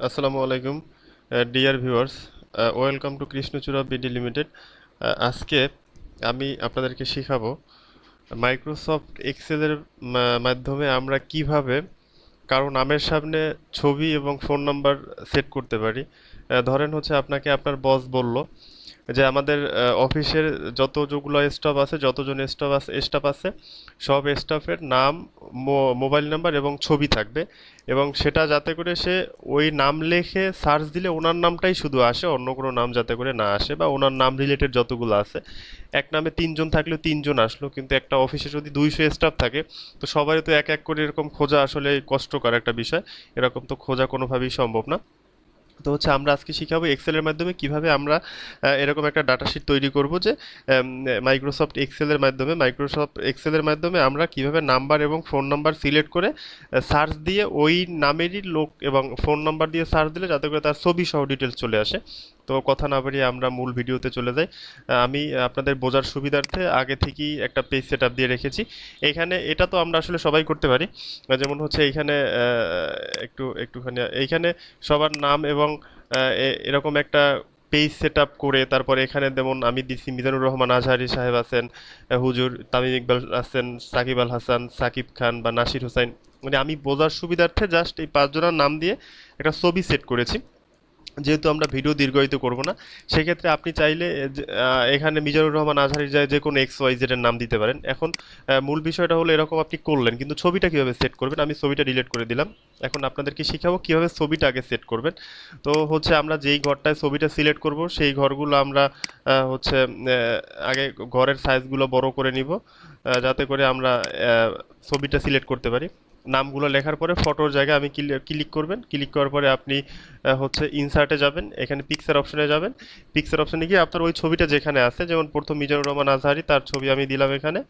আসসালামু আলাইকুম dear viewers, welcome to কৃষ্ণচূড়া বিডি লিমিটেড। আজকে আমি আপনাদেরকে শেখাবো মাইক্রোসফট এক্সেলের মাধ্যমে আমরা কিভাবে কারো নামের সামনে ছবি এবং ফোন নাম্বার সেট করতে পারি। ধরেন হচ্ছে আপনাকে আপনার বস বলল যে আমাদের অফিসের যতগুলো স্টাফ আছে, যতজন স্টাফ আছে সব স্টাফের নাম, মোবাইল নাম্বার এবং ছবি থাকবে, এবং সেটা যাতে করে সে ওই নাম লিখে সার্চ দিলে ওনার নামটাই শুধু আসে, অন্য কোনো নাম যাতে করে না আসে, বা ওনার নাম রিলেটেড যতগুলো আছে। এক নামে তিনজন থাকলেও তিনজন আসলো, কিন্তু একটা অফিসে যদি 200 স্টাফ থাকে তো সবাই তো এক এক করে এরকম খোঁজা আসলে কষ্টকর একটা বিষয়। এরকম তো খোঁজা কোনোভাবেই সম্ভব না। তো হচ্ছে আমরা আজকে শিখাবো এক্সেলের মাধ্যমে কিভাবে আমরা এরকম একটা ডাটা শিট তৈরি করব, যে মাইক্রোসফট এক্সেলের মাধ্যমে আমরা কিভাবে নাম্বার এবং ফোন নাম্বার সিলেক্ট করে সার্চ দিয়ে ওই নামেরই লোক এবং ফোন নাম্বার দিয়ে সার্চ দিলে যাতে করে তার ছবি সহ ডিটেলস চলে আসে। তো কথা না বাড়িয়ে আমরা মূল ভিডিওতে চলে যাই। আমি আপনাদের বোঝার সুবিধার্থে আগে থেকেই একটা পেজ সেট আপ দিয়ে রেখেছি। এইখানে এটা তো আমরা আসলে সবাই করতে পারি। যেমন হচ্ছে এইখানে একটুখানি এইখানে সবার নাম এবং এরকম একটা পেজ সেট আপ করে তারপরে এখানে যেমন আমি দিছি মিজানুর রহমান আজহারি সাহেব আছেন, হুজুর তামিম ইকবাল আছেন, সাকিব আল হাসান, সাকিব খান বা নাসির হোসাইন। মানে আমি বোঝার সুবিধার্থে জাস্ট এই পাঁচজনের নাম দিয়ে একটা ছবি সেট করেছি, যেহেতু আমরা ভিডিও দীর্ঘায়িত করব না। সেক্ষেত্রে আপনি চাইলে এখানে মিজানুর রহমান আজহারির যায় যে কোনো এক্স ওয়াই জেড এর নাম দিতে পারেন। এখন মূল বিষয়টা হলো এরকম আপনি করলেন, কিন্তু ছবিটা কিভাবে সেট করবেন আমি ছবিটা ডিলিট করে দিলাম। এখন আপনাদেরকে শিখাবো কিভাবে ছবিটা আগে সেট করবেন। তো হচ্ছে আমরা যেই ঘরটায় ছবিটা সিলেক্ট করব সেই ঘরগুলো আমরা আগে ঘরের সাইজগুলো বড় করে নিব, যাতে করে আমরা ছবিটা সিলেক্ট করতে পারি। নামগুলো লেখার পরে ফটোর জায়গায় আমি ক্লিক করবেন। ক্লিক করার পরে আপনি হচ্ছে ইনসার্টে যাবেন, এখানে পিকচার অপশনে যাবেন। পিকচার অপশনে গিয়ে আপনার ওই ছবিটা যেখানে আছে, যেমন প্রথম মিজানুর রহমান আজহারি, তার ছবি আমি দিলাম এখানে।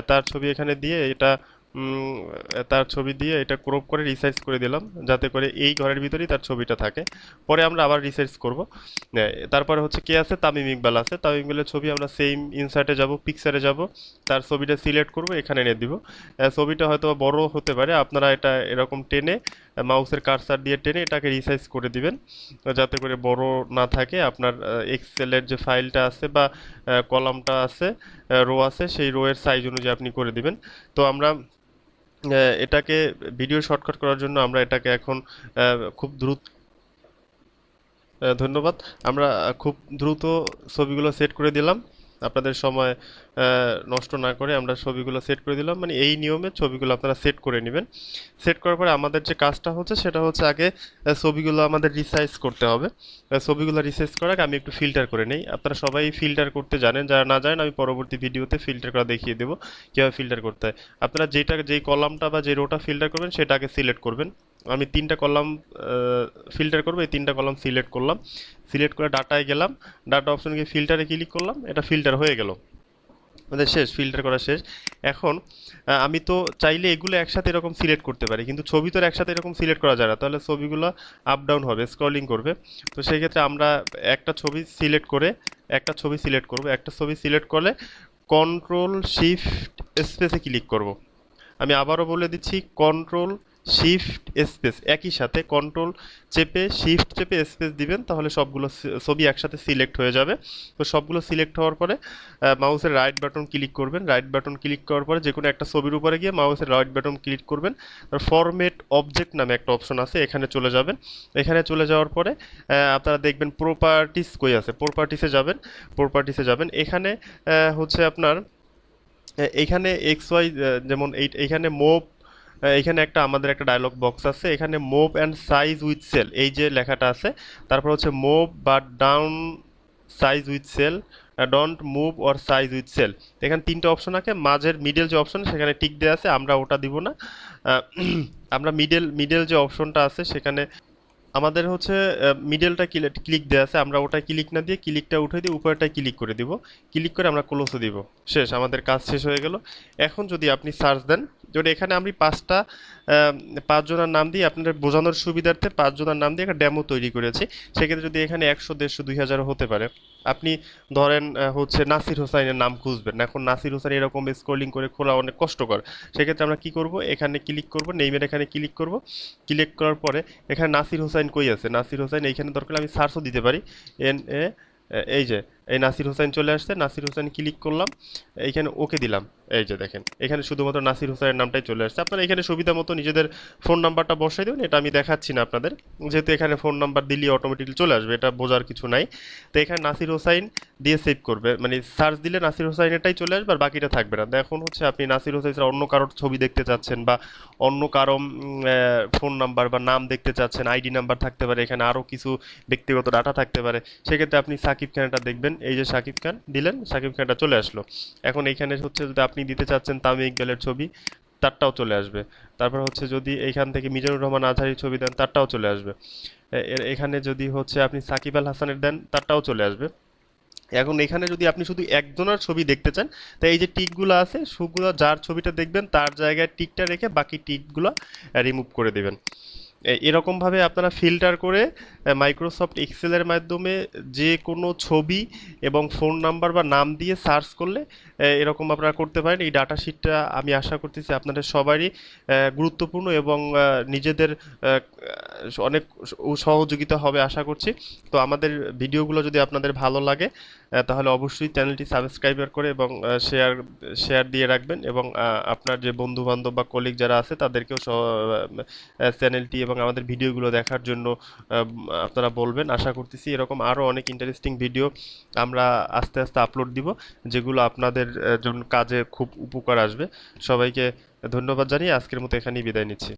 তার ছবি এখানে দিয়ে এটা উম, তার ছবি দিয়ে এটা ক্রপ করে রিসাইজ করে দিলাম, যাতে করে এই ঘরের ভিতরেই তার ছবিটা থাকে। পরে আমরা আবার রিসাইজ করব। তারপরে হচ্ছে কে আছে, তামিম ইকবাল আছে। তামিম ইকবালের ছবি আমরা সেম ইনসার্টে যাব, পিকচারে যাব, তার ছবিটা সিলেক্ট করব, এখানে এনে দিব। ছবিটা হয়তো বড় হতে পারে, আপনারা এটা এরকম টেনে মাউসের কার্সার দিয়ে টেনে এটাকে রিসাইজ করে দিবেন, যাতে করে বড় না থাকে। আপনার এক্সেলের যে ফাইলটা আছে বা কলামটা আছে, রো আছে, সেই রো এর সাইজ অনুযায়ী আপনি করে দিবেন। তো আমরা এটাকে ভিডিও শর্টকাট করার জন্য আমরা এটাকে এখন খুব দ্রুত ধন্যবাদ। আমরা খুব দ্রুত ছবিগুলো সেট করে দিলাম, আপনাদের সময় নষ্ট না করে আমরা ছবিগুলো সেট করে দিলাম। মানে এই নিয়মে ছবিগুলো আপনারা সেট করে নেবেন। সেট করার পরে আমাদের যে কাজটা হচ্ছে সেটা হচ্ছে আগে ছবিগুলো আমাদের রিসাইজ করতে হবে। ছবিগুলো রিসাইজ করার আগে আমি একটু ফিল্টার করে নেই। আপনারা সবাই ফিল্টার করতে জানেন, যারা না জানেন আমি পরবর্তী ভিডিওতে ফিল্টার করা দেখিয়ে দেবো কীভাবে ফিল্টার করতে হয়। আপনারা যেই কলামটা বা যে রোটা ফিল্টার করবেন সেটা আগে সিলেক্ট করবেন। আমি তিনটা কলাম ফিল্টার করবো, এই তিনটা কলাম সিলেক্ট করলাম। সিলেক্ট করে ডাটায় গেলাম, ডাটা অপশন গিয়ে ফিল্টারে ক্লিক করলাম, এটা ফিল্টার হয়ে গেল, আমাদের শেষ, ফিল্টার করা শেষ। এখন আমি তো চাইলে এগুলো একসাথে এরকম সিলেক্ট করতে পারি, কিন্তু ছবি তো আর একসাথে এরকম সিলেক্ট করা যায় না, তাহলে ছবিগুলো আপ ডাউন হবে, স্ক্রলিং করবে। তো সেই ক্ষেত্রে আমরা একটা ছবি সিলেক্ট করে একটা ছবি সিলেক্ট করব। একটা ছবি সিলেক্ট করলে কন্ট্রোল শিফট স্পেসে ক্লিক করব। আমি আবারও বলে দিচ্ছি, কন্ট্রোল শিফট স্পেস, একই সাথে কন্ট্রোল চেপে শিফট চেপে স্পেস দিবেন, তাহলে সবগুলো ছবি একসাথে সিলেক্ট হয়ে যাবে। তো সবগুলো সিলেক্ট হওয়ার পরে মাউসের রাইট বাটন ক্লিক করবেন। রাইট বাটন ক্লিক করার পরে যে কোনো একটা ছবির উপরে গিয়ে মাউসের রাইট বাটন ক্লিক করবেন। ফরম্যাট অবজেক্ট নামে একটা অপশন আছে, এখানে চলে যাবেন। এখানে চলে যাওয়ার পরে আপনারা দেখবেন প্রপার্টিস কই আছে, প্রপার্টিসে যাবেন। এখানে হচ্ছে আপনার এইখানে এক্স ওয়াই, যেমন এইখানে মুভ, এখানে আমাদের একটা ডায়লগ বক্স আছে, এখানে move and size with cell এই যে লেখাটা আছে। তারপর হচ্ছে move but don't size with cell, don't move or size with cell. এখানে তিনটা অপশন আছে, মাঝের মিডল যে অপশন সেখানে টিক দেওয়া আছে, আমরা ওটা দিব না। আহ, আমরা মিডল যে অপশনটা আছে সেখানে আমাদের হচ্ছে মিডলটা ক্লিক দেওয়া আছে, আমরা ওটা ক্লিক না দিয়ে ক্লিকটা উঠে দিয়ে উপরেটায় ক্লিক করে দিব। ক্লিক করে আমরা ক্লোজে দিব, শেষ, আমাদের কাজ শেষ হয়ে গেল। এখন যদি আপনি সার্চ দেন, যদি এখানে আমি পাঁচজনের নাম দিয়ে আপনাদের বোঝানোর সুবিধার্থে পাঁচজনের নাম দিয়ে একটা ডেমো তৈরি করেছি। সেক্ষেত্রে যদি এখানে 100, 150, 2000 হতে পারে, আপনি ধরেন হচ্ছে নাসির হোসাইনের নাম খুঁজবেন, এখন নাসির হোসেন এরকম স্ক্রলিং করে খোলা অনেক কষ্টকর। সেক্ষেত্রে আমরা কি করব, এখানে ক্লিক করব, নেইমের এখানে ক্লিক করব। ক্লিক করার পরে এখানে নাসির হোসাইন কই আছে, নাসির হোসাইন এইখানে দরকার হলে আমি সার্চও দিতে পারি। এন এ এই যে এই নাসির হোসেন চলে আসছে, নাসির হোসেন ক্লিক করলাম, এইখানে ওকে দিলাম। এই যে দেখেন এখানে শুধুমাত্র নাসির হোসেনের নামটাই চলে আসছে। আপনারা এখানে সুবিধা মতো নিজেদের ফোন নাম্বারটা বসাই দেবেন, এটা আমি দেখাচ্ছি না আপনাদের, যেহেতু এখানে ফোন নাম্বার দিলেই অটোমেটিকলি চলে আসবে, এটা বোঝার কিছু নাই। তো এখানে নাসির হোসাইন দিয়ে সেভ করবে, মানে সার্চ দিলে নাসির হোসাইনেরটাই চলে আসবে আর বাকিটা থাকবে না। এখন হচ্ছে আপনি নাসির হোসাইন ছাড়া অন্য কারোর ছবি দেখতে চাচ্ছেন বা অন্য কারো ফোন নাম্বার বা নাম দেখতে চাচ্ছেন, আইডি নাম্বার থাকতে পারে, এখানে আরও কিছু ব্যক্তিগত ডাটা থাকতে পারে, সেক্ষেত্রে আপনি সাকিব খানটা দেখবেন, এই যে সাকিব খান দিলেন, সাকিব খানটা চলে আসলো। এখন এইখানে হচ্ছে যদি আপনি দিতে চাচ্ছেন তামিম ইকবালের ছবি, তারটাও চলে আসবে। তারপর হচ্ছে যদি এইখান থেকে মিজানুর রহমান আজহারির ছবি দেন, তারটাও চলে আসবে। এখানে যদি হচ্ছে আপনি সাকিব আল হাসানের দেন, তারটাও চলে আসবে। এখন এখানে যদি আপনি শুধু একজনের ছবি দেখতে চান, তাই এই যে টিকগুলো আছে, সবগুলো যার ছবিটা দেখবেন তার জায়গায় টিকটা রেখে বাকি টিকগুলো রিমুভ করে দেবেন। এরকমভাবে আপনারা ফিল্টার করে মাইক্রোসফট এক্সেলের মাধ্যমে যে কোনো ছবি এবং ফোন নাম্বার বা নাম দিয়ে সার্চ করলে এরকম আপনারা করতে পারেন। এই ডাটা শিটটা আমি আশা করতেছি আপনাদের সবারই গুরুত্বপূর্ণ এবং নিজেদের অনেক সহযোগিতা হবে আশা করছি। তো আমাদের ভিডিওগুলো যদি আপনাদের ভালো লাগে তাহলে অবশ্যই চ্যানেলটি সাবস্ক্রাইবার করে এবং শেয়ার শেয়ার দিয়ে রাখবেন, এবং আপনার যে বন্ধু বান্ধব বা কলিগ যারা আছে তাদেরকেও চ্যানেলটি এবং আমাদের ভিডিওগুলো দেখার জন্য আপনারা বলবেন। আশা করতেছি এরকম আরও অনেক ইন্টারেস্টিং ভিডিও আমরা আস্তে আস্তে আপলোড দিব, যেগুলো আপনাদের জন্য কাজে খুব উপকার আসবে। সবাইকে ধন্যবাদ জানিয়ে আজকের মতো এখানেই বিদায় নিচ্ছি।